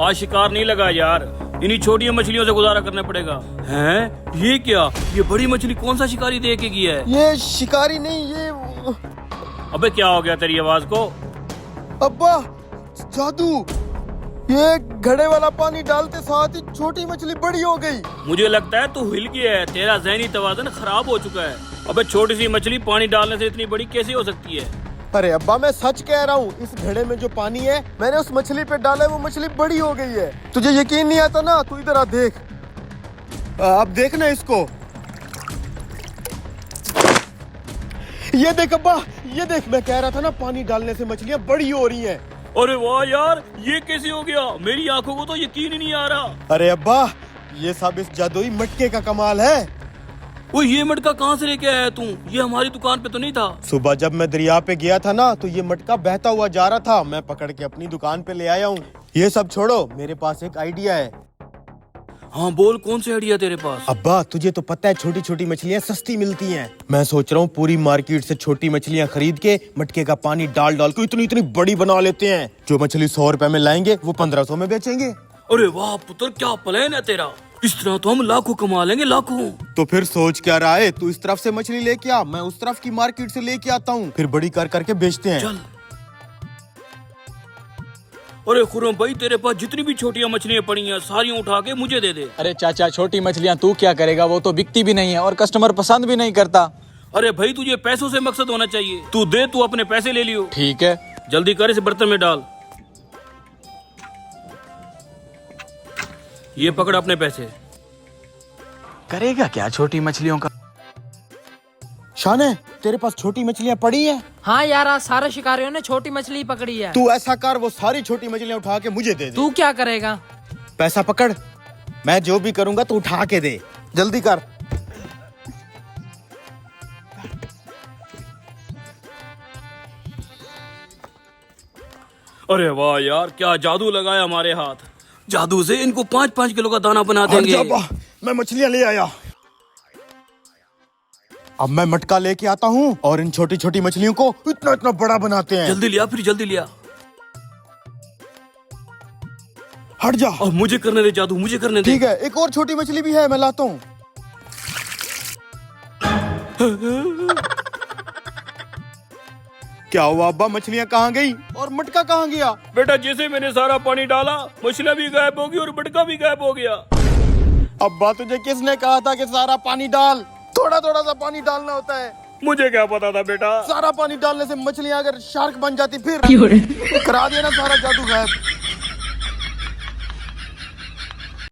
आज शिकार नहीं लगा यार, इन्हीं छोटी मछलियों से गुजारा करना पड़ेगा। हैं? ये क्या? ये बड़ी मछली कौन सा शिकारी दे के गया है? ये शिकारी नहीं, ये अबे क्या हो गया तेरी आवाज को? अब्बा जादू। ये घड़े वाला पानी डालते साथ ही छोटी मछली बड़ी हो गई। मुझे लगता है तू हिल गया है, तेरा ज़हनी तवाज़ुन खराब हो चुका है। अबे छोटी सी मछली पानी डालने से इतनी बड़ी कैसे हो सकती है? अरे अब्बा मैं सच कह रहा हूँ, इस घड़े में जो पानी है मैंने उस मछली पे डाला है, वो मछली बड़ी हो गई है। तुझे यकीन नहीं आता ना, तू इधर आ देख। अब देखना इसको, ये देख अब्बा, ये देख। मैं कह रहा था ना, पानी डालने से मछलियाँ बड़ी हो रही हैं। अरे वाह यार, ये कैसे हो गया? मेरी आंखों को तो यकीन ही नहीं आ रहा। अरे अब्बा, ये सब इस जादुई मटके का कमाल है। वो ये मटका कहाँ से लेके आया तू? ये हमारी दुकान पे तो नहीं था। सुबह जब मैं दरिया पे गया था ना, तो ये मटका बहता हुआ जा रहा था, मैं पकड़ के अपनी दुकान पे ले आया हूँ। ये सब छोड़ो, मेरे पास एक आइडिया है। हाँ बोल, कौन सा आइडिया तेरे पास? अब्बा तुझे तो पता है छोटी छोटी मछलियाँ सस्ती मिलती हैं। मैं सोच रहा हूँ पूरी मार्केट से छोटी मछलियाँ खरीद के मटके का पानी डाल डाल के इतनी इतनी बड़ी बना लेते हैं। जो मछली 100 रुपए में लाएंगे वो 1500 में बेचेंगे। अरे वाह पुत्र, क्या प्लान है तेरा। इस तरह तो हम लाखों कमा लेंगे, लाखों। तो फिर सोच क्या रहा है? तू इस तरफ से मछली लेके आ, मैं उस तरफ की मार्केट से लेके आता हूँ, फिर बड़ी कर करके बेचते हैं। चल। अरे खुरम भाई, तेरे पास जितनी भी छोटियां मछलियां पड़ी हैं सारी उठा के मुझे दे दे। अरे चाचा, छोटी मछलियाँ तू क्या करेगा, वो तो बिकती भी नहीं है और कस्टमर पसंद भी नहीं करता। अरे भाई, तुझे पैसों से मकसद होना चाहिए। तू दे, तू अपने पैसे ले लियो। ठीक है। जल्दी कर, इस बर्तन में डाल। ये पकड़ अपने पैसे। करेगा क्या छोटी मछलियों का? शाने, तेरे पास छोटी मछलियाँ पड़ी हैं? हाँ यार, आज सारे शिकारियों ने छोटी मछली पकड़ी है। तू ऐसा कर, वो सारी छोटी मछलियाँ उठा के मुझे दे दे। तू क्या करेगा? पैसा पकड़, मैं जो भी करूंगा तू उठा के दे। जल्दी कर। अरे वाह यार, क्या जादू लगाया हमारे हाथ। जादू से इनको 5-5 किलो का दाना बना देंगे। मैं मछलियाँ ले आया। अब मैं मटका लेके आता हूँ और इन छोटी छोटी मछलियों को इतना इतना बड़ा बनाते हैं। जल्दी लिया, फिर जल्दी लिया। हट जा। अब मुझे करने दे जादू, मुझे करने दे। ठीक है, एक और छोटी मछली भी है, मैं लाता हूँ। क्या हुआ अब्बा, मछलियाँ कहाँ गई और मटका कहाँ गया? बेटा, जैसे मैंने सारा पानी डाला, मछलियाँ भी गायब हो गई और मटका भी गायब हो गया। अब्बा तुझे किसने कहा था कि सारा पानी डाल? थोड़ा थोड़ा सा पानी डालना होता है। मुझे क्या पता था बेटा। सारा पानी डालने से मछलियाँ अगर शार्क बन जाती फिर करा देना सारा जादू गायब।